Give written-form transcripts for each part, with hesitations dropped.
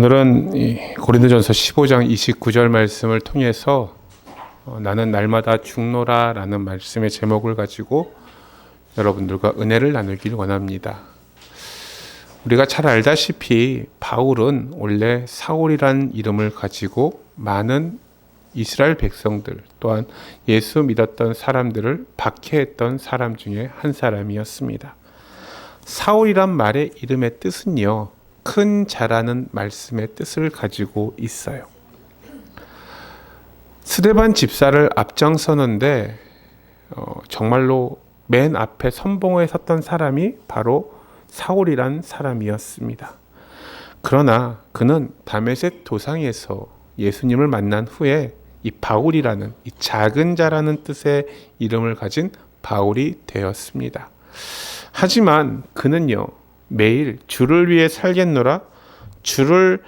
오늘은 이 고린도전서 15장 29절 말씀을 통해서 나는 날마다 죽노라 라는 말씀의 제목을 가지고 여러분들과 은혜를 나누길 원합니다. 우리가 잘 알다시피 바울은 원래 사울이란 이름을 가지고 많은 이스라엘 백성들 또한 예수 믿었던 사람들을 박해했던 사람 중에 한 사람이었습니다. 사울이란 말의 이름의 뜻은요, 큰 자라는 말씀의 뜻을 가지고 있어요. 스데반 집사를 앞장서는데 정말로 맨 앞에 선봉에 섰던 사람이 바로 사울이란 사람이었습니다. 그러나 그는 다메섹 도상에서 예수님을 만난 후에 이 바울이라는 이 작은 자라는 뜻의 이름을 가진 바울이 되었습니다. 하지만 그는요, 매일 주를 위해 살겠노라, 주를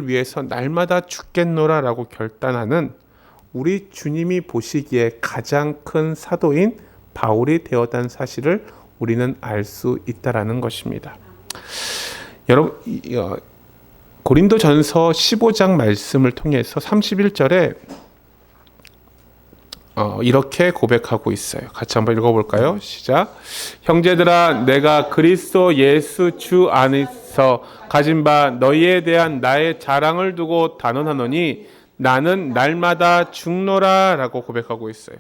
위해서 날마다 죽겠노라라고 결단하는 우리 주님이 보시기에 가장 큰 사도인 바울이 되었다는 사실을 우리는 알 수 있다라는 것입니다. 여러분, 고린도전서 15장 말씀을 통해서 31절에 이렇게 고백하고 있어요. 같이 한번 읽어볼까요? 시작. 형제들아, 내가 그리스도 예수 주 안에서 가진 바 너희에 대한 나의 자랑을 두고 단언하노니 나는 날마다 죽노라 라고 고백하고 있어요.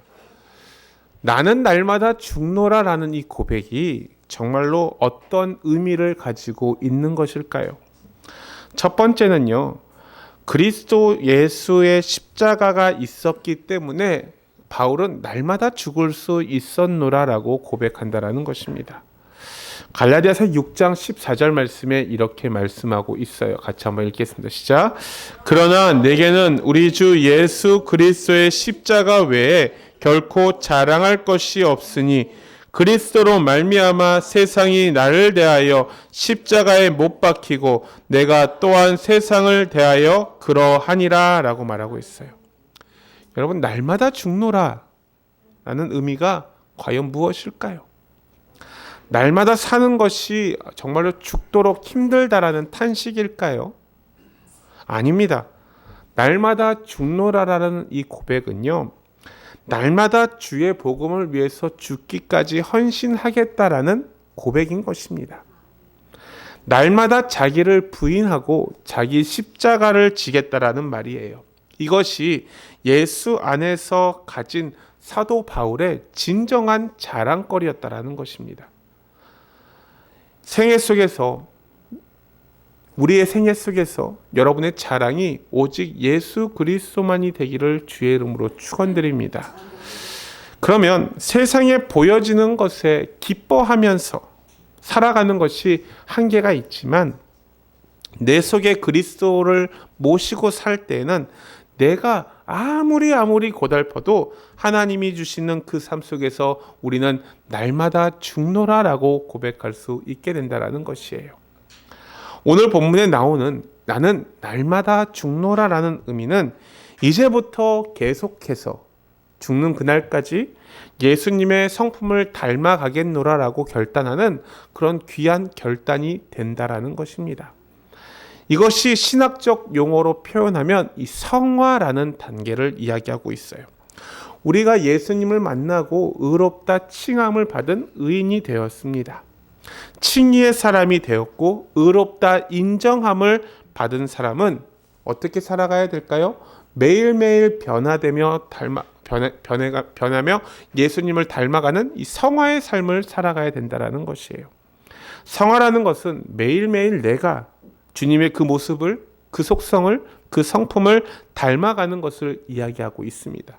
나는 날마다 죽노라 라는 이 고백이 정말로 어떤 의미를 가지고 있는 것일까요? 첫 번째는요, 그리스도 예수의 십자가가 있었기 때문에 바울은 날마다 죽을 수 있었노라라고 고백한다라는 것입니다. 갈라디아서 6장 14절 말씀에 이렇게 말씀하고 있어요. 같이 한번 읽겠습니다. 시작. 그러나 내게는 우리 주 예수 그리스도의 십자가 외에 결코 자랑할 것이 없으니 그리스도로 말미암아 세상이 나를 대하여 십자가에 못 박히고 내가 또한 세상을 대하여 그러하니라 라고 말하고 있어요. 여러분, 날마다 죽노라 라는 의미가 과연 무엇일까요? 날마다 사는 것이 정말로 죽도록 힘들다라는 탄식일까요? 아닙니다. 날마다 죽노라라는 이 고백은요, 날마다 주의 복음을 위해서 죽기까지 헌신하겠다라는 고백인 것입니다. 날마다 자기를 부인하고 자기 십자가를 지겠다라는 말이에요. 이것이 예수 안에서 가진 사도 바울의 진정한 자랑거리였다라는 것입니다. 우리의 생애 속에서 여러분의 자랑이 오직 예수 그리스도만이 되기를 주의 이름으로 축원드립니다. 그러면 세상에 보여지는 것에 기뻐하면서 살아가는 것이 한계가 있지만 내 속에 그리스도를 모시고 살 때에는 내가 아무리 고달퍼도 하나님이 주시는 그 삶 속에서 우리는 날마다 죽노라라고 고백할 수 있게 된다는 것이에요. 오늘 본문에 나오는 나는 날마다 죽노라라는 의미는 이제부터 계속해서 죽는 그날까지 예수님의 성품을 닮아가겠노라라고 결단하는 그런 귀한 결단이 된다라는 것입니다. 이것이 신학적 용어로 표현하면 이 성화라는 단계를 이야기하고 있어요. 우리가 예수님을 만나고 의롭다 칭함을 받은 의인이 되었습니다. 칭의의 사람이 되었고 의롭다 인정함을 받은 사람은 어떻게 살아가야 될까요? 매일매일 변화되며 변하며 예수님을 닮아가는 이 성화의 삶을 살아가야 된다는 것이에요. 성화라는 것은 매일매일 내가 주님의 그 모습을, 그 속성을, 그 성품을 닮아가는 것을 이야기하고 있습니다.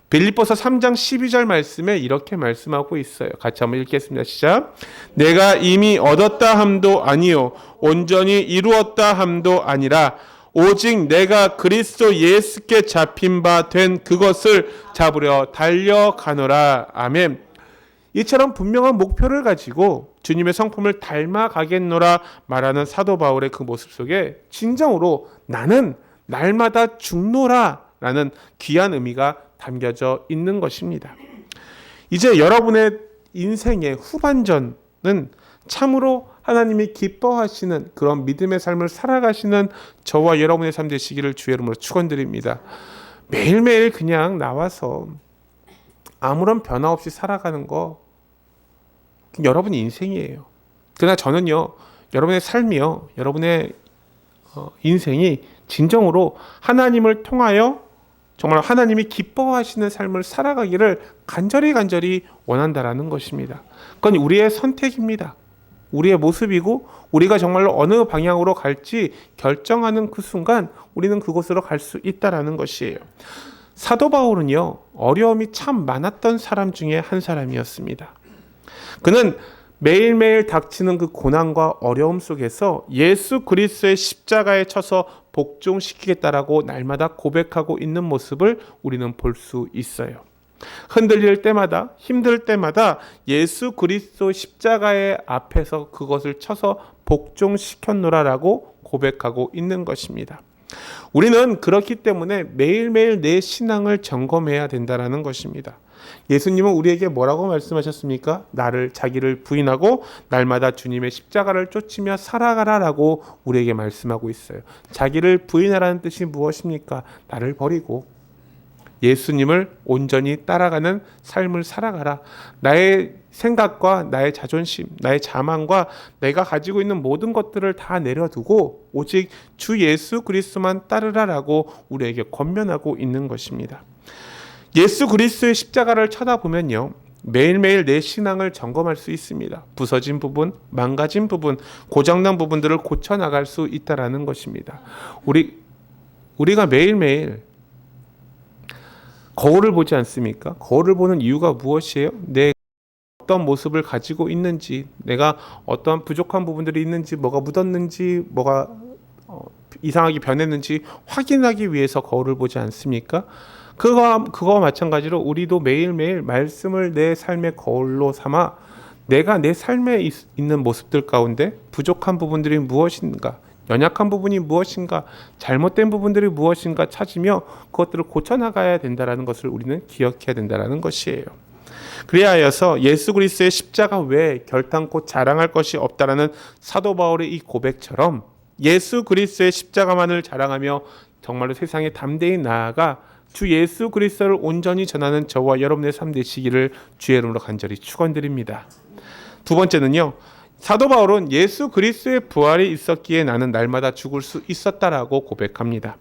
빌립보서 3장 12절 말씀에 이렇게 말씀하고 있어요. 같이 한번 읽겠습니다. 시작. 내가 이미 얻었다 함도 아니요 온전히 이루었다 함도 아니라 오직 내가 그리스도 예수께 잡힌 바 된 그것을 잡으려 달려가노라. 아멘. 이처럼 분명한 목표를 가지고 주님의 성품을 닮아가겠노라 말하는 사도 바울의 그 모습 속에 진정으로 나는 날마다 죽노라 라는 귀한 의미가 담겨져 있는 것입니다. 이제 여러분의 인생의 후반전 참으로 하나님이 기뻐하시는 그런 믿음의 삶을 살아가시는 저와 여러분의 삶 되시기를 주의 이름으로 축원드립니다. 매일매일 그냥 나와서 아무런 변화 없이 살아가는 거 여러분 인생이에요. 그러나 저는요, 여러분의 삶이요, 여러분의 인생이 진정으로 하나님을 통하여 정말 하나님이 기뻐하시는 삶을 살아가기를 간절히 원한다라는 것입니다. 그건 우리의 선택입니다. 우리의 모습이고 우리가 정말로 어느 방향으로 갈지 결정하는 그 순간 우리는 그곳으로 갈 수 있다라는 것이에요. 사도 바울은요, 어려움이 참 많았던 사람 중에 한 사람이었습니다. 그는 매일매일 닥치는 그 고난과 어려움 속에서 예수 그리스도의 십자가에 쳐서 복종시키겠다라고 날마다 고백하고 있는 모습을 우리는 볼 수 있어요. 흔들릴 때마다, 힘들 때마다 예수 그리스도 십자가의 앞에서 그것을 쳐서 복종시켰노라라고 고백하고 있는 것입니다. 우리는 그렇기 때문에 매일매일 내 신앙을 점검해야 된다는 것입니다. 예수님은 우리에게 뭐라고 말씀하셨습니까? 자기를 부인하고 날마다 주님의 십자가를 쫓으며 살아가라라고 우리에게 말씀하고 있어요. 자기를 부인하라는 뜻이 무엇입니까? 나를 버리고 예수님을 온전히 따라가는 삶을 살아가라. 나의 생각과 나의 자존심, 나의 자만과 내가 가지고 있는 모든 것들을 다 내려두고 오직 주 예수 그리스도만 따르라라고 우리에게 권면하고 있는 것입니다. 예수 그리스도의 십자가를 쳐다보면요, 매일매일 내 신앙을 점검할 수 있습니다. 부서진 부분, 망가진 부분, 고장난 부분들을 고쳐나갈 수 있다라는 것입니다. 우리가 매일매일 거울을 보지 않습니까? 거울을 보는 이유가 무엇이에요? 내 어떤 모습을 가지고 있는지, 내가 어떤 부족한 부분들이 있는지, 뭐가 묻었는지, 뭐가 이상하게 변했는지 확인하기 위해서 거울을 보지 않습니까? 그거와 마찬가지로 우리도 매일매일 말씀을 내 삶의 거울로 삼아 내가 내 삶에 있는 모습들 가운데 부족한 부분들이 무엇인가, 연약한 부분이 무엇인가, 잘못된 부분들이 무엇인가 찾으며 그것들을 고쳐나가야 된다는 것을 우리는 기억해야 된다는 것이에요. 그래야 하여서 예수 그리스도의 십자가 외에 결탄코 자랑할 것이 없다라는 사도 바울의 이 고백처럼 예수 그리스도의 십자가만을 자랑하며 정말로 세상에 담대히 나아가 주 예수 그리스도를 온전히 전하는 저와 여러분의 삶 되시기를 주의 이름으로 간절히 축원드립니다. 두 번째는요, 사도 바울은 예수 그리스도의 부활이 있었기에 나는 날마다 죽을 수 있었다라고 고백합니다.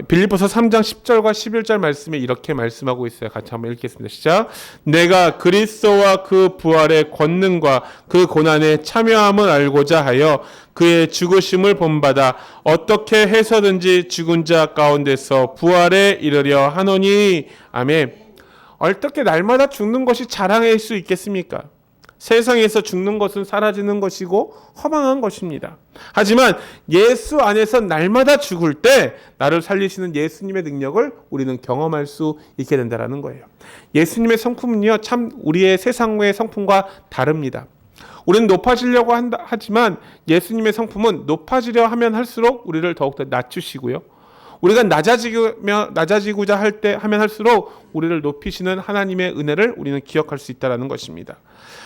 빌립보서 3장 10절과 11절 말씀에 이렇게 말씀하고 있어요. 같이 한번 읽겠습니다. 시작. 내가 그리스도와 그 부활의 권능과 그 고난에 참여함을 알고자 하여 그의 죽으심을 본받아 어떻게 해서든지 죽은 자 가운데서 부활에 이르려 하노니. 아멘. 어떻게 날마다 죽는 것이 자랑일 수 있겠습니까? 세상에서 죽는 것은 사라지는 것이고 허망한 것입니다. 하지만 예수 안에서 날마다 죽을 때 나를 살리시는 예수님의 능력을 우리는 경험할 수 있게 된다는 거예요. 예수님의 성품은요, 참 우리의 세상의 성품과 다릅니다. 우리는 높아지려고 하지만 예수님의 성품은 높아지려 하면 할수록 우리를 더욱더 낮추시고요. 우리가 낮아지고자 하면 할수록 우리를 높이시는 하나님의 은혜를 우리는 기억할 수 있다는 것입니다.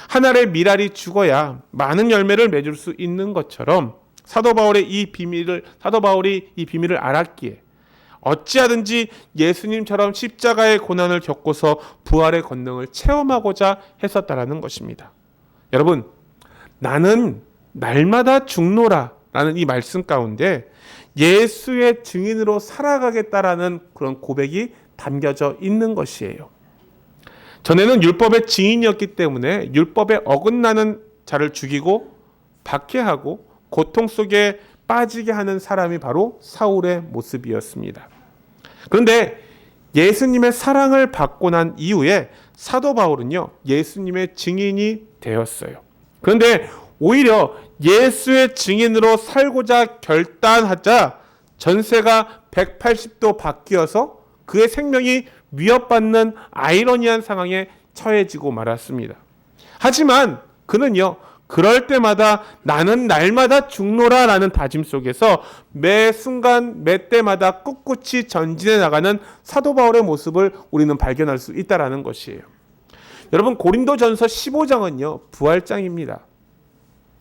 한 알의 밀알이 죽어야 많은 열매를 맺을 수 있는 것처럼 사도 바울이 이 비밀을 알았기에 어찌하든지 예수님처럼 십자가의 고난을 겪고서 부활의 권능을 체험하고자 했었다라는 것입니다. 여러분, 나는 날마다 죽노라라는 이 말씀 가운데 예수의 증인으로 살아가겠다라는 그런 고백이 담겨져 있는 것이에요. 전에는 율법의 증인이었기 때문에 율법에 어긋나는 자를 죽이고 박해하고 고통 속에 빠지게 하는 사람이 바로 사울의 모습이었습니다. 그런데 예수님의 사랑을 받고 난 이후에 사도 바울은요, 예수님의 증인이 되었어요. 그런데 오히려 예수의 증인으로 살고자 결단하자 전세가 180도 바뀌어서 그의 생명이 위협받는 아이러니한 상황에 처해지고 말았습니다. 하지만 그는요, 그럴 때마다 나는 날마다 죽노라라는 다짐 속에서 매 순간 매 때마다 꿋꿋이 전진해 나가는 사도 바울의 모습을 우리는 발견할 수 있다라는 것이에요. 여러분 고린도전서 15장은요 부활장입니다.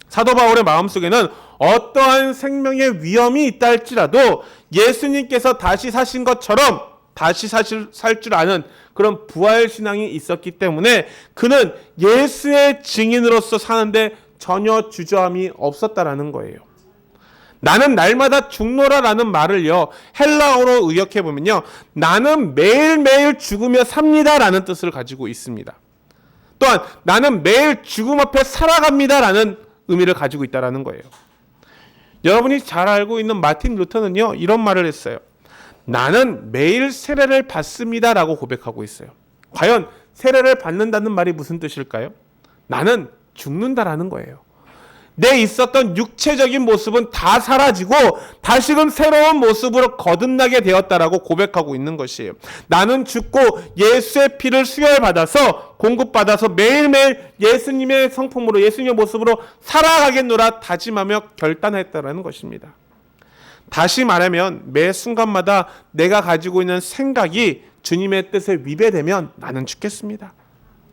사도 바울의 마음속에는 어떠한 생명의 위험이 있다 할지라도 예수님께서 다시 사신 것처럼 다시 살 줄 아는 그런 부활신앙이 있었기 때문에 그는 예수의 증인으로서 사는데 전혀 주저함이 없었다라는 거예요. 나는 날마다 죽노라라는 말을요 헬라어로 의역해 보면요 나는 매일매일 죽으며 삽니다라는 뜻을 가지고 있습니다. 또한 나는 매일 죽음 앞에 살아갑니다라는 의미를 가지고 있다라는 거예요. 여러분이 잘 알고 있는 마틴 루터는요 이런 말을 했어요. 나는 매일 세례를 받습니다라고 고백하고 있어요. 과연 세례를 받는다는 말이 무슨 뜻일까요? 나는 죽는다라는 거예요. 내 있었던 육체적인 모습은 다 사라지고 다시금 새로운 모습으로 거듭나게 되었다라고 고백하고 있는 것이에요. 나는 죽고 예수의 피를 수혈받아서 공급받아서 매일매일 예수님의 성품으로 예수님의 모습으로 살아가겠노라 다짐하며 결단했다라는 것입니다. 다시 말하면 매 순간마다 내가 가지고 있는 생각이 주님의 뜻에 위배되면 나는 죽겠습니다.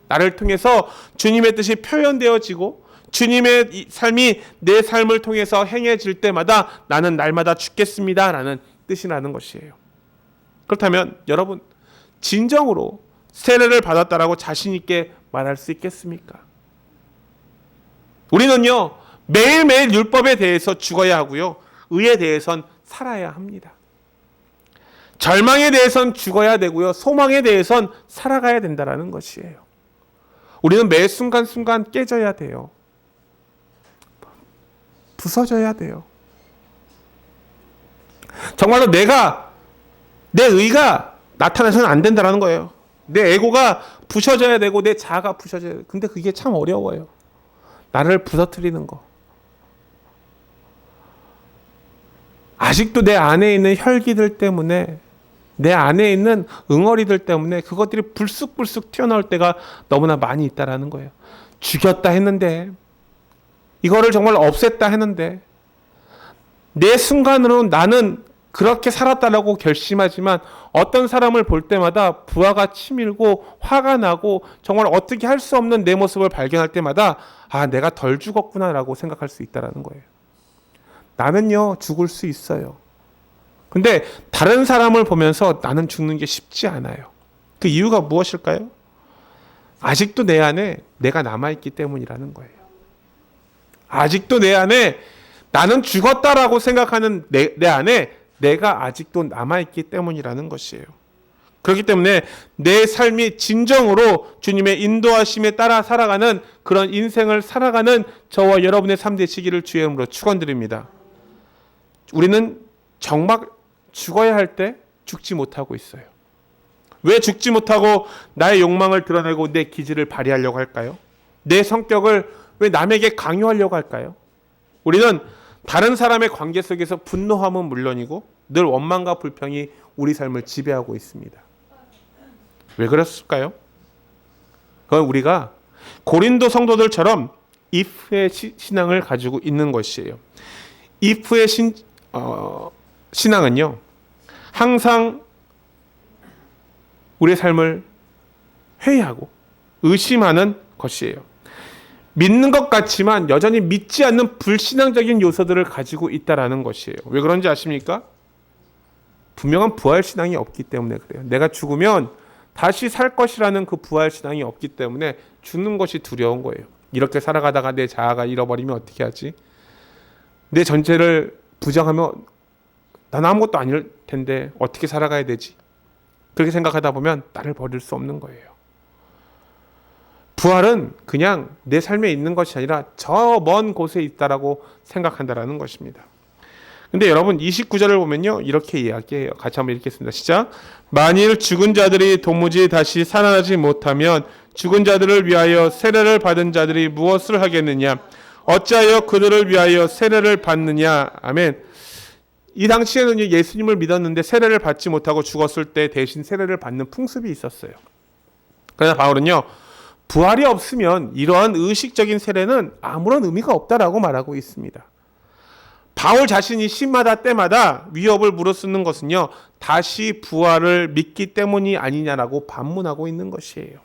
나를 통해서 주님의 뜻이 표현되어지고 주님의 삶이 내 삶을 통해서 행해질 때마다 나는 날마다 죽겠습니다라는 뜻이 나는 것이에요. 그렇다면 여러분 진정으로 세례를 받았다라고 자신 있게 말할 수 있겠습니까? 우리는요 매일매일 율법에 대해서 죽어야 하고요 의에 대해선 살아야 합니다. 절망에 대해선 죽어야 되고요 소망에 대해선 살아가야 된다라는 것이에요. 우리는 매 순간순간 깨져야 돼요. 부서져야 돼요. 정말로 내 의가 나타나서는 안 된다는 거예요. 내 에고가 부셔져야 되고 내 자아가 부셔져야 돼요. 근데 그게 참 어려워요. 나를 부서뜨리는 거. 아직도 내 안에 있는 혈기들 때문에 내 안에 있는 응어리들 때문에 그것들이 불쑥불쑥 튀어나올 때가 너무나 많이 있다라는 거예요. 죽였다 했는데 이거를 정말 없앴다 했는데 내 순간으로 나는 그렇게 살았다라고 결심하지만 어떤 사람을 볼 때마다 부하가 치밀고 화가 나고 정말 어떻게 할 수 없는 내 모습을 발견할 때마다 아 내가 덜 죽었구나라고 생각할 수 있다는 거예요. 나는요 죽을 수 있어요. 근데 다른 사람을 보면서 나는 죽는 게 쉽지 않아요. 그 이유가 무엇일까요? 아직도 내 안에 내가 남아있기 때문이라는 거예요. 아직도 내 안에 나는 죽었다라고 생각하는 내 안에 내가 아직도 남아있기 때문이라는 것이에요. 그렇기 때문에 내 삶이 진정으로 주님의 인도하심에 따라 살아가는 그런 인생을 살아가는 저와 여러분의 삶 되시기를 주의 이름으로 축원드립니다. 우리는 정말 죽어야 할 때 죽지 못하고 있어요. 왜 죽지 못하고 나의 욕망을 드러내고 내 기질을 발휘하려고 할까요? 내 성격을 왜 남에게 강요하려고 할까요? 우리는 다른 사람의 관계 속에서 분노함은 물론이고 늘 원망과 불평이 우리 삶을 지배하고 있습니다. 왜 그랬을까요? 그건 우리가 고린도 성도들처럼 if의 신앙을 가지고 있는 것이에요. if의 신앙은요 항상 우리의 삶을 회의하고 의심하는 것이에요. 믿는 것 같지만 여전히 믿지 않는 불신앙적인 요소들을 가지고 있다라는 것이에요. 왜 그런지 아십니까? 분명한 부활신앙이 없기 때문에 그래요. 내가 죽으면 다시 살 것이라는 그 부활신앙이 없기 때문에 죽는 것이 두려운 거예요. 이렇게 살아가다가 내 자아가 잃어버리면 어떻게 하지? 내 전체를 부정하면 난 아무것도 아닐 텐데 어떻게 살아가야 되지? 그렇게 생각하다 보면 나를 버릴 수 없는 거예요. 부활은 그냥 내 삶에 있는 것이 아니라 저 먼 곳에 있다라고 생각한다라는 것입니다. 근데 여러분 29절을 보면요 이렇게 이야기해요. 같이 한번 읽겠습니다. 시작. 만일 죽은 자들이 도무지 다시 살아나지 못하면 죽은 자들을 위하여 세례를 받은 자들이 무엇을 하겠느냐? 어찌하여 그들을 위하여 세례를 받느냐? 아멘. 이 당시에는 예수님을 믿었는데 세례를 받지 못하고 죽었을 때 대신 세례를 받는 풍습이 있었어요. 그러나 바울은요 부활이 없으면 이러한 의식적인 세례는 아무런 의미가 없다라고 말하고 있습니다. 바울 자신이 시마다 때마다 위협을 무릅쓰는 것은요 다시 부활을 믿기 때문이 아니냐라고 반문하고 있는 것이에요.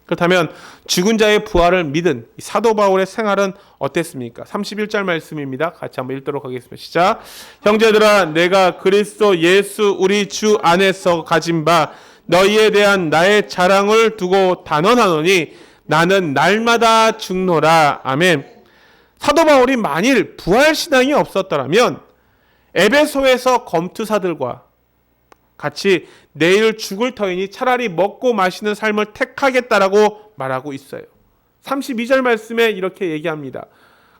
그렇다면 죽은 자의 부활을 믿은 사도 바울의 생활은 어땠습니까? 31절 말씀입니다. 같이 한번 읽도록 하겠습니다. 시작. 형제들아, 내가 그리스도 예수 우리 주 안에서 가진 바 너희에 대한 나의 자랑을 두고 단언하노니 나는 날마다 죽노라. 아멘. 사도 바울이 만일 부활신앙이 없었더라면 에베소에서 검투사들과 같이 내일 죽을 터이니 차라리 먹고 마시는 삶을 택하겠다라고 말하고 있어요. 32절 말씀에 이렇게 얘기합니다.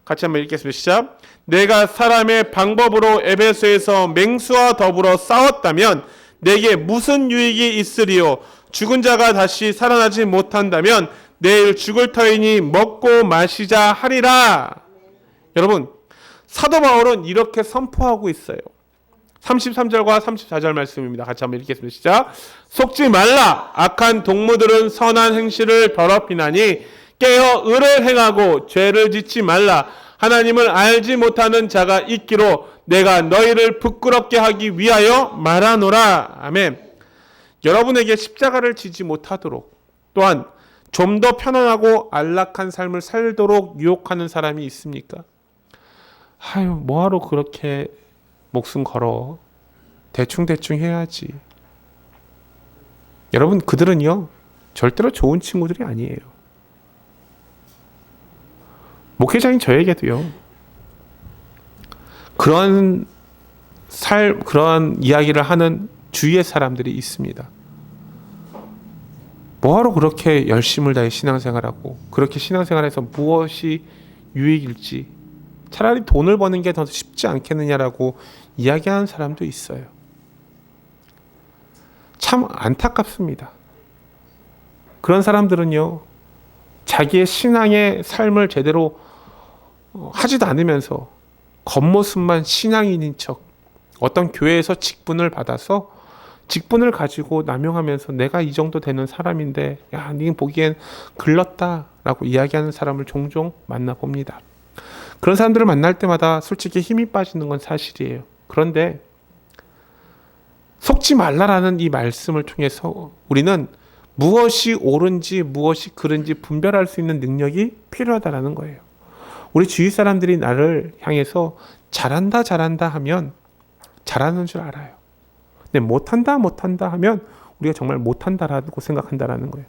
같이 한번 읽겠습니다. 시작. 내가 사람의 방법으로 에베소에서 맹수와 더불어 싸웠다면 내게 무슨 유익이 있으리요? 죽은 자가 다시 살아나지 못한다면 내일 죽을 터이니 먹고 마시자 하리라. 여러분, 사도 바울은 이렇게 선포하고 있어요. 33절과 34절 말씀입니다. 같이 한번 읽겠습니다. 시작. 속지 말라. 악한 동무들은 선한 행실을 더럽히나니 깨어 의를 행하고 죄를 짓지 말라. 하나님을 알지 못하는 자가 있기로 내가 너희를 부끄럽게 하기 위하여 말하노라. 아멘. 여러분에게 십자가를 지지 못하도록 또한 좀 더 편안하고 안락한 삶을 살도록 유혹하는 사람이 있습니까? 아유, 뭐하러 그렇게 목숨 걸어. 대충 해야지. 여러분, 그들은요 절대로 좋은 친구들이 아니에요. 목회자인 저에게도요 그런 이야기를 하는 주위의 사람들이 있습니다. 뭐하러 그렇게 열심을 다해 신앙생활하고 그렇게 신앙생활에서 무엇이 유익일지 차라리 돈을 버는 게 더 쉽지 않겠느냐라고 이야기하는 사람도 있어요. 참 안타깝습니다. 그런 사람들은요 자기의 신앙의 삶을 제대로 하지도 않으면서 겉모습만 신앙인인 척 어떤 교회에서 직분을 받아서 직분을 가지고 남용하면서 내가 이 정도 되는 사람인데 야, 네 보기엔 글렀다라고 이야기하는 사람을 종종 만나봅니다. 그런 사람들을 만날 때마다 솔직히 힘이 빠지는 건 사실이에요. 그런데 속지 말라라는 이 말씀을 통해서 우리는 무엇이 옳은지 무엇이 그른지 분별할 수 있는 능력이 필요하다라는 거예요. 우리 주위 사람들이 나를 향해서 잘한다 하면 잘하는 줄 알아요. 근데 못한다 하면 우리가 정말 못한다라고 생각한다라는 거예요.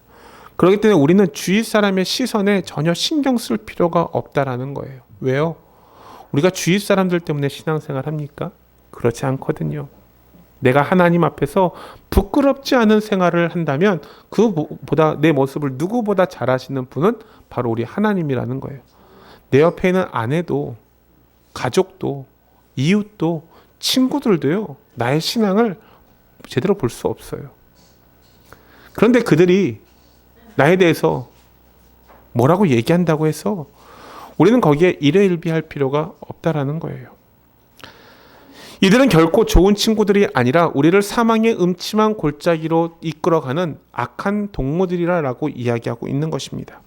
그렇기 때문에 우리는 주위 사람의 시선에 전혀 신경 쓸 필요가 없다라는 거예요. 왜요? 우리가 주위 사람들 때문에 신앙생활 합니까? 그렇지 않거든요. 내가 하나님 앞에서 부끄럽지 않은 생활을 한다면 그보다 내 모습을 누구보다 잘 아시는 분은 바로 우리 하나님이라는 거예요. 내 옆에 있는 아내도 가족도 이웃도 친구들도요 나의 신앙을 제대로 볼 수 없어요. 그런데 그들이 나에 대해서 뭐라고 얘기한다고 해서 우리는 거기에 일회일비할 필요가 없다라는 거예요. 이들은 결코 좋은 친구들이 아니라 우리를 사망의 음침한 골짜기로 이끌어가는 악한 동무들이라고 이야기하고 있는 것입니다.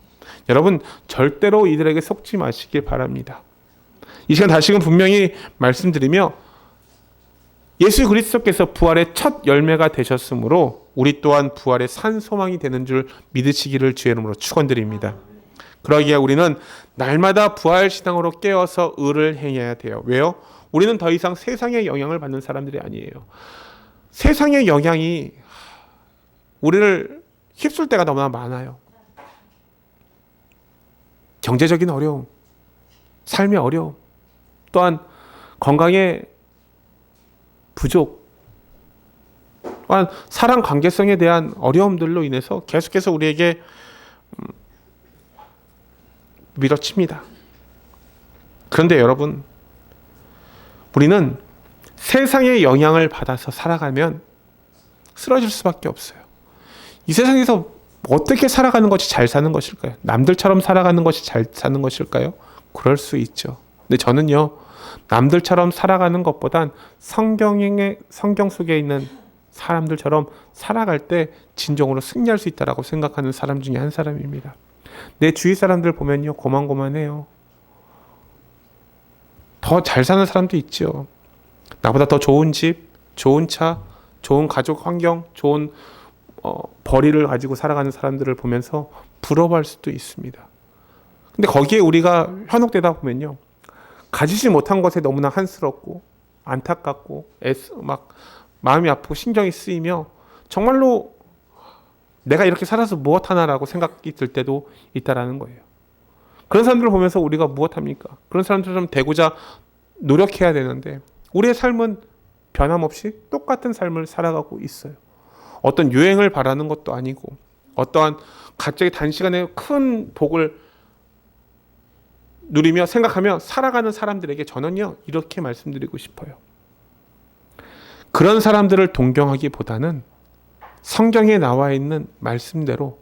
여러분, 절대로 이들에게 속지 마시길 바랍니다. 이 시간 다시금 분명히 말씀드리며 예수 그리스도께서 부활의 첫 열매가 되셨으므로 우리 또한 부활의 산 소망이 되는 줄 믿으시기를 주의 이름으로 축원드립니다. 그러기에 우리는 날마다 부활 신앙으로 깨어서 의를 행해야 돼요. 왜요? 우리는 더 이상 세상의 영향을 받는 사람들이 아니에요. 세상의 영향이 우리를 휩쓸 때가 너무나 많아요. 경제적인 어려움, 삶의 어려움, 또한 건강의 부족, 또한 사랑 관계성에 대한 어려움들로 인해서 계속해서 우리에게 밀어칩니다. 그런데 여러분, 우리는 세상의 영향을 받아서 살아가면 쓰러질 수밖에 없어요. 이 세상에서 어떻게 살아가는 것이 잘 사는 것일까요? 남들처럼 살아가는 것이 잘 사는 것일까요? 그럴 수 있죠. 근데 저는요, 남들처럼 살아가는 것보단 성경 속에 있는 사람들처럼 살아갈 때 진정으로 승리할 수 있다라고 생각하는 사람 중에 한 사람입니다. 내 주위 사람들 보면요, 고만고만해요. 더 잘 사는 사람도 있죠. 나보다 더 좋은 집, 좋은 차, 좋은 가족 환경, 좋은 벌이를 가지고 살아가는 사람들을 보면서 부러워할 수도 있습니다. 근데 거기에 우리가 현혹되다 보면요, 가지지 못한 것에 너무나 한스럽고 안타깝고 막 마음이 아프고 신경이 쓰이며 정말로 내가 이렇게 살아서 무엇 하나라고 생각이 들 때도 있다라는 거예요. 그런 사람들을 보면서 우리가 무엇 합니까? 그런 사람들처럼 되고자 노력해야 되는데 우리의 삶은 변함없이 똑같은 삶을 살아가고 있어요. 어떤 유행을 바라는 것도 아니고 어떠한 갑자기 단시간에 큰 복을 누리며 생각하며 살아가는 사람들에게 저는요, 이렇게 말씀드리고 싶어요. 그런 사람들을 동경하기보다는 성경에 나와 있는 말씀대로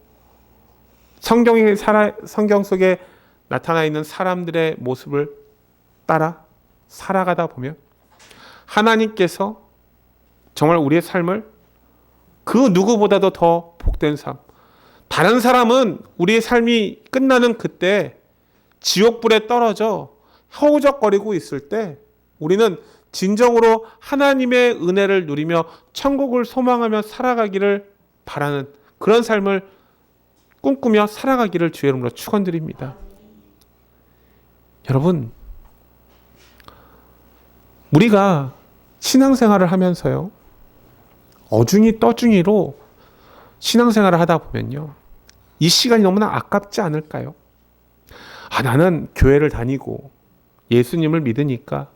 성경 속에 나타나 있는 사람들의 모습을 따라 살아가다 보면 하나님께서 정말 우리의 삶을 그 누구보다도 더 복된 삶, 다른 사람은 우리의 삶이 끝나는 그때 지옥불에 떨어져 허우적거리고 있을 때 우리는 진정으로 하나님의 은혜를 누리며 천국을 소망하며 살아가기를 바라는 그런 삶을 꿈꾸며 살아가기를 주의 이름으로 축원드립니다. 여러분, 우리가 신앙생활을 하면서요, 어중이 떠중이로 신앙생활을 하다 보면요, 이 시간이 너무나 아깝지 않을까요? 나는 교회를 다니고 예수님을 믿으니까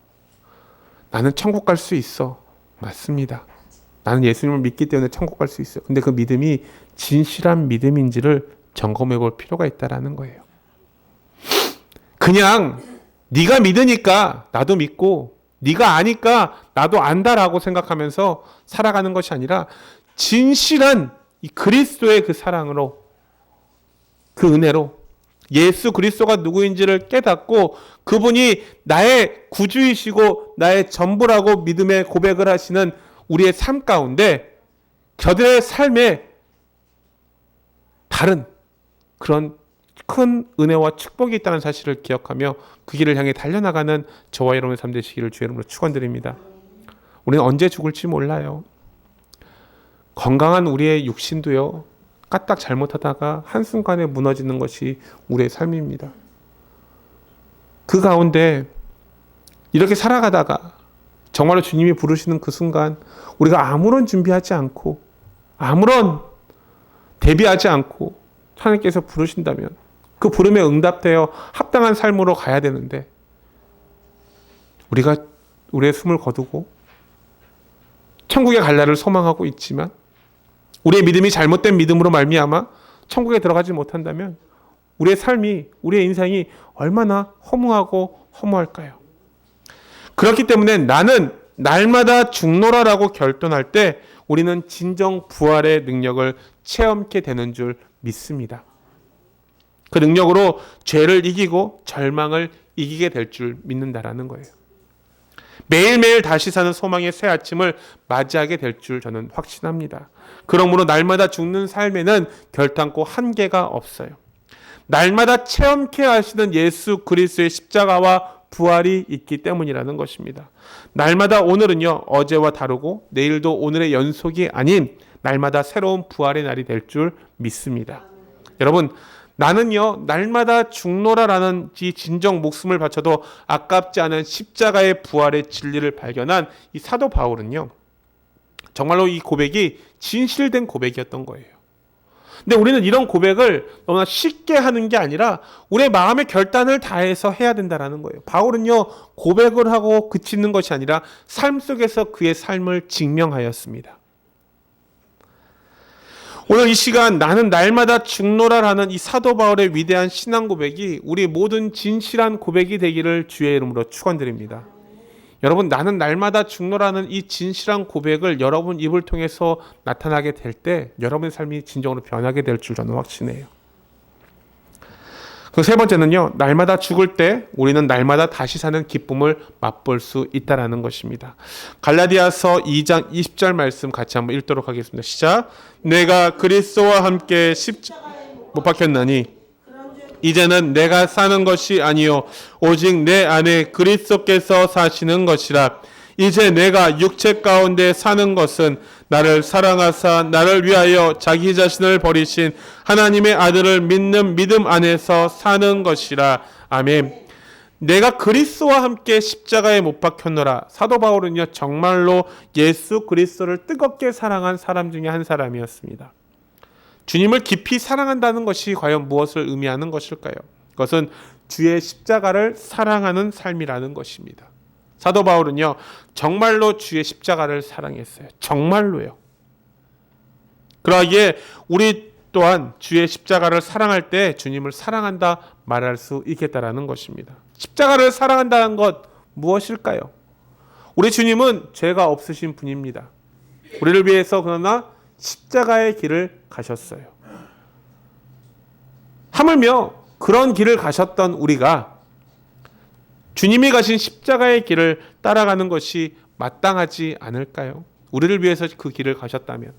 나는 천국 갈 수 있어. 맞습니다. 나는 예수님을 믿기 때문에 천국 갈 수 있어요. 근데 그 믿음이 진실한 믿음인지를 점검해 볼 필요가 있다는 거예요. 그냥 네가 믿으니까 나도 믿고 네가 아니까 나도 안다라고 생각하면서 살아가는 것이 아니라 진실한 이 그리스도의 그 사랑으로, 그 은혜로 예수 그리스도가 누구인지를 깨닫고 그분이 나의 구주이시고 나의 전부라고 믿음의 고백을 하시는 우리의 삶 가운데 저들의 삶에 다른 그런 큰 은혜와 축복이 있다는 사실을 기억하며 그 길을 향해 달려나가는 저와 여러분의 삶 되시기를 주의 이름으로 축원드립니다. 우리는 언제 죽을지 몰라요. 건강한 우리의 육신도요, 까딱 잘못하다가 한순간에 무너지는 것이 우리의 삶입니다. 그 가운데 이렇게 살아가다가 정말로 주님이 부르시는 그 순간 우리가 아무런 준비하지 않고 아무런 대비하지 않고 하나님께서 부르신다면 그 부름에 응답되어 합당한 삶으로 가야 되는데 우리가 우리의 숨을 거두고 천국에 갈 날을 소망하고 있지만 우리의 믿음이 잘못된 믿음으로 말미암아 천국에 들어가지 못한다면 우리의 삶이, 우리의 인생이 얼마나 허무하고 허무할까요? 그렇기 때문에 나는 날마다 죽노라라고 결단할 때 우리는 진정 부활의 능력을 체험케 되는 줄 믿습니다. 그 능력으로 죄를 이기고 절망을 이기게 될 줄 믿는다라는 거예요. 매일매일 다시 사는 소망의 새 아침을 맞이하게 될 줄 저는 확신합니다. 그러므로 날마다 죽는 삶에는 결단코 한계가 없어요. 날마다 체험케 하시는 예수 그리스도의 십자가와 부활이 있기 때문이라는 것입니다. 날마다 오늘은요, 어제와 다르고 내일도 오늘의 연속이 아닌 날마다 새로운 부활의 날이 될 줄 믿습니다. 여러분, 나는요, 날마다 죽노라라는 이 진정 목숨을 바쳐도 아깝지 않은 십자가의 부활의 진리를 발견한 이 사도 바울은요, 정말로 이 고백이 진실된 고백이었던 거예요. 근데 우리는 이런 고백을 너무나 쉽게 하는 게 아니라 우리의 마음의 결단을 다해서 해야 된다는 거예요. 바울은요, 고백을 하고 그치는 것이 아니라 삶 속에서 그의 삶을 증명하였습니다. 오늘 이 시간 나는 날마다 죽노라라는 이 사도 바울의 위대한 신앙 고백이 우리 모든 진실한 고백이 되기를 주의 이름으로 축원드립니다. 여러분, 나는 날마다 죽노라는 이 진실한 고백을 여러분 입을 통해서 나타나게 될 때 여러분의 삶이 진정으로 변하게 될 줄 저는 확신해요. 그 세 번째는요, 날마다 죽을 때 우리는 날마다 다시 사는 기쁨을 맛볼 수 있다라는 것입니다. 갈라디아서 2장 20절 말씀 같이 한번 읽도록 하겠습니다. 시작. 내가 그리스도와 함께 십자가에 못 박혔나니 이제는 내가 사는 것이 아니요 오직 내 안에 그리스도께서 사시는 것이라. 이제 내가 육체 가운데 사는 것은 나를 사랑하사 나를 위하여 자기 자신을 버리신 하나님의 아들을 믿는 믿음 안에서 사는 것이라. 아멘. 내가 그리스도와 함께 십자가에 못 박혔노라. 사도 바울은요, 정말로 예수 그리스도를 뜨겁게 사랑한 사람 중에 한 사람이었습니다. 주님을 깊이 사랑한다는 것이 과연 무엇을 의미하는 것일까요? 그것은 주의 십자가를 사랑하는 삶이라는 것입니다. 사도 바울은요, 정말로 주의 십자가를 사랑했어요. 정말로요. 그러기에 우리 또한 주의 십자가를 사랑할 때 주님을 사랑한다 말할 수 있겠다라는 것입니다. 십자가를 사랑한다는 것 무엇일까요? 우리 주님은 죄가 없으신 분입니다. 우리를 위해서 그러나 십자가의 길을 가셨어요. 하물며 그런 길을 가셨던 우리가 주님이 가신 십자가의 길을 따라가는 것이 마땅하지 않을까요? 우리를 위해서 그 길을 가셨다면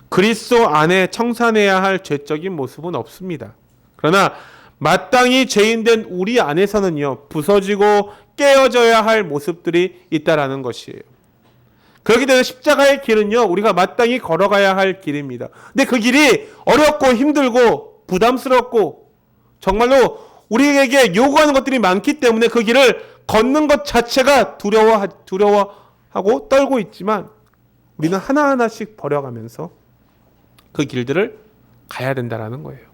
그리스도 안에 청산해야 할 죄적인 모습은 없습니다. 그러나 마땅히 죄인된 우리 안에서는요, 부서지고 깨어져야 할 모습들이 있다라는 것이에요. 그렇기 때문에 십자가의 길은요, 우리가 마땅히 걸어가야 할 길입니다. 근데 그 길이 어렵고 힘들고 부담스럽고 정말로 우리에게 요구하는 것들이 많기 때문에 그 길을 걷는 것 자체가 두려워하고 떨고 있지만 우리는 하나하나씩 버려가면서 그 길들을 가야 된다라는 거예요.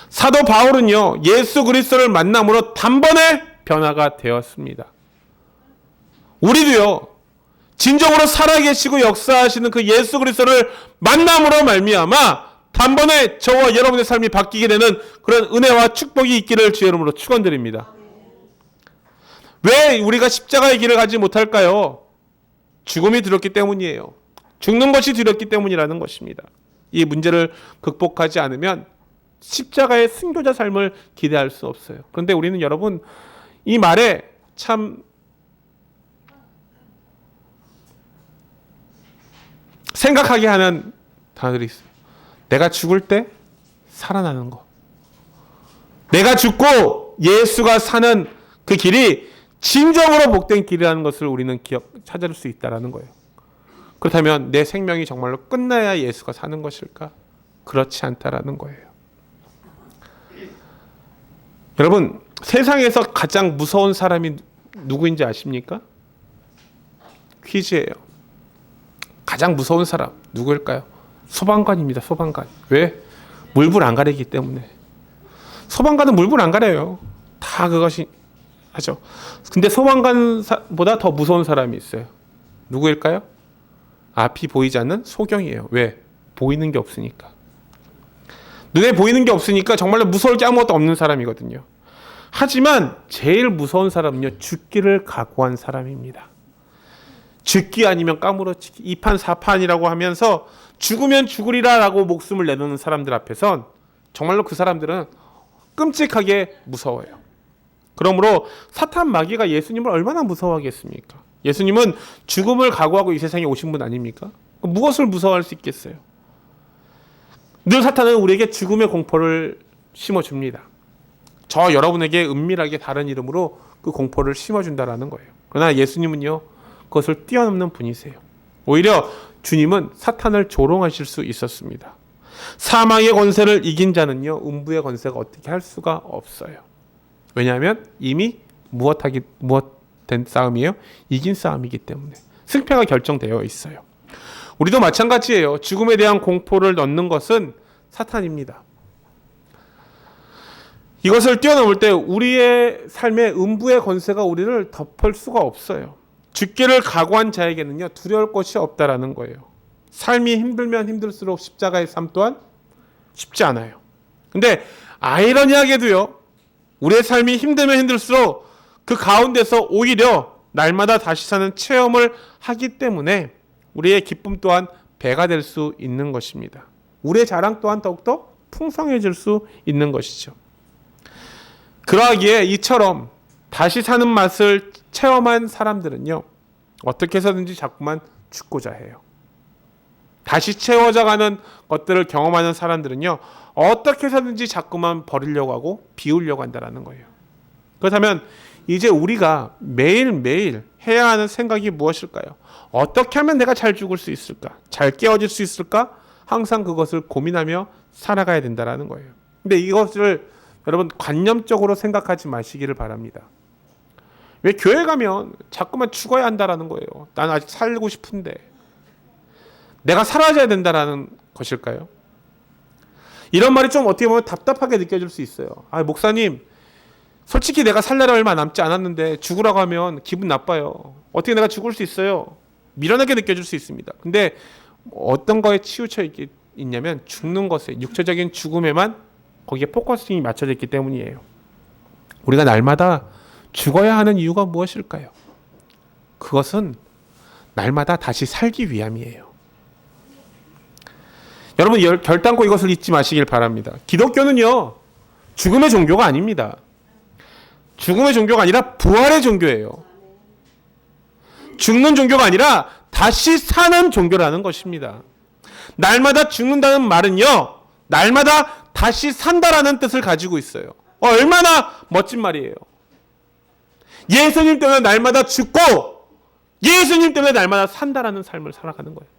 사도 바울은요, 예수 그리스도를 만남으로 단번에 변화가 되었습니다. 우리도요, 진정으로 살아계시고 역사하시는 그 예수 그리스도를 만남으로 말미암아 단번에 저와 여러분의 삶이 바뀌게 되는 그런 은혜와 축복이 있기를 주의 이름으로 축원드립니다. 왜 우리가 십자가의 길을 가지 못할까요? 죽음이 두렵기 때문이에요. 죽는 것이 두렵기 때문이라는 것입니다. 이 문제를 극복하지 않으면 십자가의 순교자 삶을 기대할 수 없어요. 그런데 우리는 여러분, 이 말에 참 생각하게 하는 단어들이 있어요. 내가 죽을 때 살아나는 것. 내가 죽고 예수가 사는 그 길이 진정으로 복된 길이라는 것을 우리는 찾을 수 있다는 거예요. 그렇다면 내 생명이 정말로 끝나야 예수가 사는 것일까? 그렇지 않다라는 거예요. 여러분, 세상에서 가장 무서운 사람이 누구인지 아십니까? 퀴즈예요. 가장 무서운 사람 누구일까요? 소방관입니다. 소방관. 왜? 물불 안 가리기 때문에. 소방관은 물불 안 가려요. 다 그것이 하죠. 근데 소방관보다 더 무서운 사람이 있어요. 누구일까요? 앞이 보이지 않는 소경이에요. 왜? 보이는 게 없으니까. 눈에 보이는 게 없으니까 정말로 무서울 게 아무것도 없는 사람이거든요. 하지만 제일 무서운 사람은요, 죽기를 각오한 사람입니다. 죽기 아니면 까무러치기, 2판 4판이라고 하면서 죽으면 죽으리라라고 목숨을 내놓는 사람들 앞에선 정말로 그 사람들은 끔찍하게 무서워요. 그러므로 사탄 마귀가 예수님을 얼마나 무서워하겠습니까? 예수님은 죽음을 각오하고 이 세상에 오신 분 아닙니까? 무엇을 무서워할 수 있겠어요? 늘 사탄은 우리에게 죽음의 공포를 심어줍니다. 저 여러분에게 은밀하게 다른 이름으로 그 공포를 심어준다라는 거예요. 그러나 예수님은요, 그것을 뛰어넘는 분이세요. 오히려 주님은 사탄을 조롱하실 수 있었습니다. 사망의 권세를 이긴 자는요, 음부의 권세가 어떻게 할 수가 없어요. 왜냐하면 이미 무엇된 싸움이에요? 이긴 싸움이기 때문에. 승패가 결정되어 있어요. 우리도 마찬가지예요. 죽음에 대한 공포를 넣는 것은 사탄입니다. 이것을 뛰어넘을 때 우리의 삶의 음부의 권세가 우리를 덮을 수가 없어요. 죽기를 각오한 자에게는요, 두려울 것이 없다라는 거예요. 삶이 힘들면 힘들수록 십자가의 삶 또한 쉽지 않아요. 근데 아이러니하게도요, 우리의 삶이 힘들면 힘들수록 그 가운데서 오히려 날마다 다시 사는 체험을 하기 때문에 우리의 기쁨 또한 배가 될 수 있는 것입니다. 우리의 자랑 또한 더욱더 풍성해질 수 있는 것이죠. 그러하기에 이처럼 다시 사는 맛을 체험한 사람들은요, 어떻게 해서든지 자꾸만 죽고자 해요. 다시 채워져가는 것들을 경험하는 사람들은요, 어떻게 해서든지 자꾸만 버리려고 하고 비우려고 한다는 거예요. 그렇다면 이제 우리가 매일매일 해야 하는 생각이 무엇일까요? 어떻게 하면 내가 잘 죽을 수 있을까? 잘 깨어질 수 있을까? 항상 그것을 고민하며 살아가야 된다는 거예요. 근데 이것을 여러분 관념적으로 생각하지 마시기를 바랍니다. 왜 교회 가면 자꾸만 죽어야 한다라는 거예요. 난 아직 살고 싶은데. 내가 사라져야 된다라는 것일까요? 이런 말이 좀 어떻게 보면 답답하게 느껴질 수 있어요. 아, 목사님, 솔직히 내가 살 날이 얼마 남지 않았는데 죽으라고 하면 기분 나빠요. 어떻게 내가 죽을 수 있어요? 미련하게 느껴질 수 있습니다. 근데 어떤 거에 치우쳐 있냐면 죽는 것에, 육체적인 죽음에만 거기에 포커싱이 맞춰져 있기 때문이에요. 우리가 날마다 죽어야 하는 이유가 무엇일까요? 그것은 날마다 다시 살기 위함이에요. 여러분 결단코 이것을 잊지 마시길 바랍니다. 기독교는요, 죽음의 종교가 아닙니다. 죽음의 종교가 아니라 부활의 종교예요. 죽는 종교가 아니라 다시 사는 종교라는 것입니다. 날마다 죽는다는 말은요, 날마다 다시 산다라는 뜻을 가지고 있어요. 얼마나 멋진 말이에요. 예수님 때문에 날마다 죽고 예수님 때문에 날마다 산다라는 삶을 살아가는 거예요.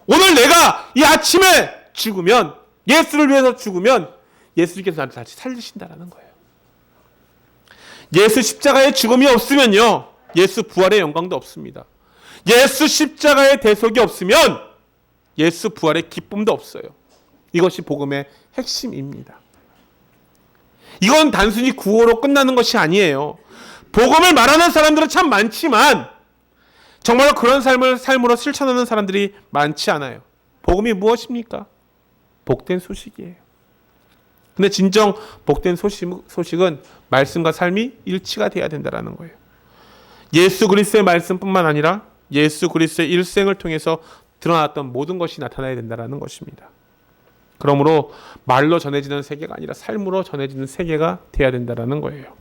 오늘 내가 이 아침에 죽으면, 예수를 위해서 죽으면 예수님께서 나를 다시 살리신다라는 거예요. 예수 십자가의 죽음이 없으면요, 예수 부활의 영광도 없습니다. 예수 십자가의 대속이 없으면 예수 부활의 기쁨도 없어요. 이것이 복음의 핵심입니다. 이건 단순히 구호로 끝나는 것이 아니에요. 복음을 말하는 사람들은 참 많지만 정말로 그런 삶으로 실천하는 사람들이 많지 않아요. 복음이 무엇입니까? 복된 소식이에요. 근데 진정 복된 소식은 말씀과 삶이 일치가 돼야 된다는 거예요. 예수 그리스도의 말씀뿐만 아니라 예수 그리스도의 일생을 통해서 드러났던 모든 것이 나타나야 된다는 것입니다. 그러므로 말로 전해지는 세계가 아니라 삶으로 전해지는 세계가 돼야 된다는 거예요.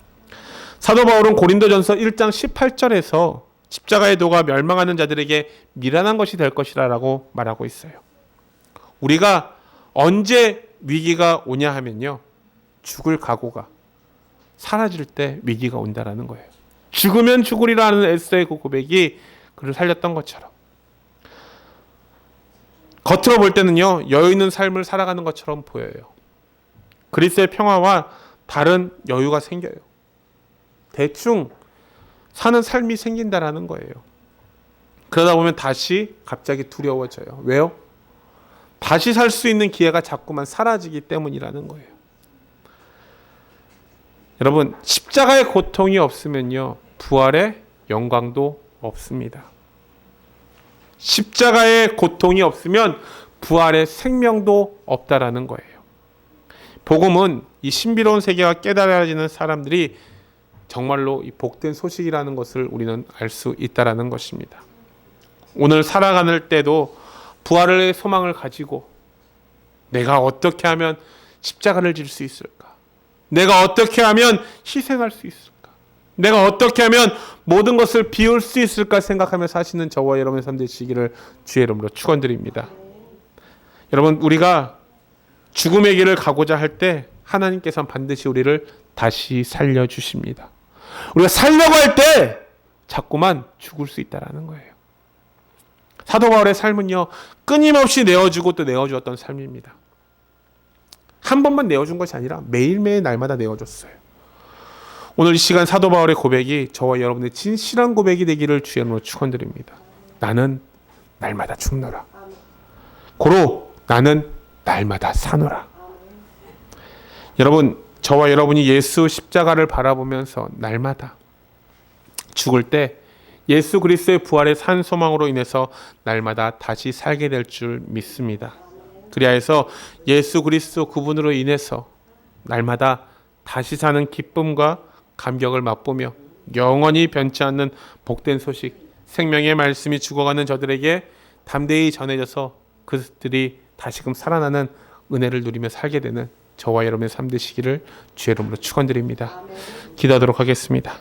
사도 바울은 고린도전서 1장 18절에서 십자가의 도가 멸망하는 자들에게 미련한 것이 될 것이라고 말하고 있어요. 우리가 언제 위기가 오냐 하면요, 죽을 각오가 사라질 때 위기가 온다라는 거예요. 죽으면 죽으리라는 에스더의 그 고백이 그를 살렸던 것처럼, 겉으로 볼 때는요, 여유 있는 삶을 살아가는 것처럼 보여요. 그리스도의 평화와 다른 여유가 생겨요. 대충 사는 삶이 생긴다라는 거예요. 그러다 보면 다시 갑자기 두려워져요. 왜요? 다시 살 수 있는 기회가 자꾸만 사라지기 때문이라는 거예요. 여러분, 십자가의 고통이 없으면요, 부활의 영광도 없습니다. 십자가의 고통이 없으면 부활의 생명도 없다라는 거예요. 복음은 이 신비로운 세계가 깨달아지는 사람들이 정말로 이 복된 소식이라는 것을 우리는 알 수 있다라는 것입니다. 오늘 살아가는 때도 부활의 소망을 가지고 내가 어떻게 하면 십자가를 질 수 있을까? 내가 어떻게 하면 희생할 수 있을까? 내가 어떻게 하면 모든 것을 비울 수 있을까 생각하며 사시는 저와 여러분의 삶 되시기를 주의 이름으로 축원드립니다. 여러분, 우리가 죽음의 길을 가고자 할 때 하나님께서는 반드시 우리를 다시 살려주십니다. 우리가 살려고 할 때 자꾸만 죽을 수 있다는 거예요. 사도 바울의 삶은요, 끊임없이 내어주고 또 내어주었던 삶입니다. 한 번만 내어준 것이 아니라 매일매일 날마다 내어줬어요. 오늘 이 시간 사도 바울의 고백이 저와 여러분의 진실한 고백이 되기를 주의 이름으로 축원드립니다. 나는 날마다 죽노라. 고로 나는 날마다 사노라. 여러분, 저와 여러분이 예수 십자가를 바라보면서 날마다 죽을 때 예수 그리스도의 부활의 산 소망으로 인해서 날마다 다시 살게 될 줄 믿습니다. 그리하여서 예수 그리스도 그분으로 인해서 날마다 다시 사는 기쁨과 감격을 맛보며 영원히 변치 않는 복된 소식, 생명의 말씀이 죽어가는 저들에게 담대히 전해져서 그들이 다시금 살아나는 은혜를 누리며 살게 되는 저와 여러분의 삶 되시기를 주의 이름으로 축원드립니다. 기도하도록 하겠습니다.